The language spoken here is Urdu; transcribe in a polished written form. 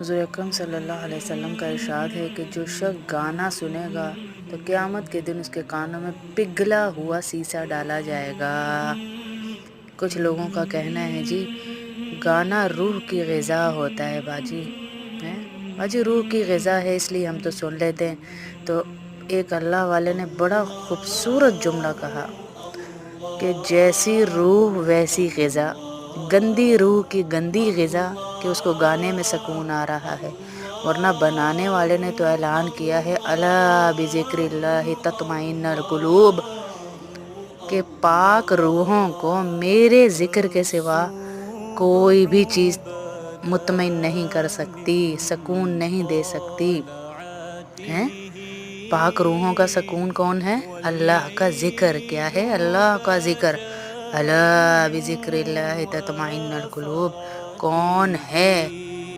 حضور اکرم صلی اللہ علیہ وسلم کا ارشاد ہے کہ جو شخص گانا سنے گا تو قیامت کے دن اس کے کانوں میں پگھلا ہوا سیسا ڈالا جائے گا۔ کچھ لوگوں کا کہنا ہے جی گانا روح کی غذا ہوتا ہے باجی، باجی روح کی غذا ہے اس لیے ہم تو سن لیتے ہیں۔ تو ایک اللہ والے نے بڑا خوبصورت جملہ کہا کہ جیسی روح ویسی غذا، گندی روح کی گندی غذا کہ اس کو گانے میں سکون آ رہا ہے، ورنہ بنانے والے نے تو اعلان کیا ہے الا بذکر اللہ تطمئن القلوب، کہ پاک روحوں کو میرے ذکر کے سوا کوئی بھی چیز مطمئن نہیں کر سکتی، سکون نہیں دے سکتی ہیں۔ پاک روحوں کا سکون کون ہے؟ اللہ کا ذکر۔ کیا ہے؟ اللہ کا ذکر۔ الا بذکر اللہ تطمئن القلوب۔ کون ہے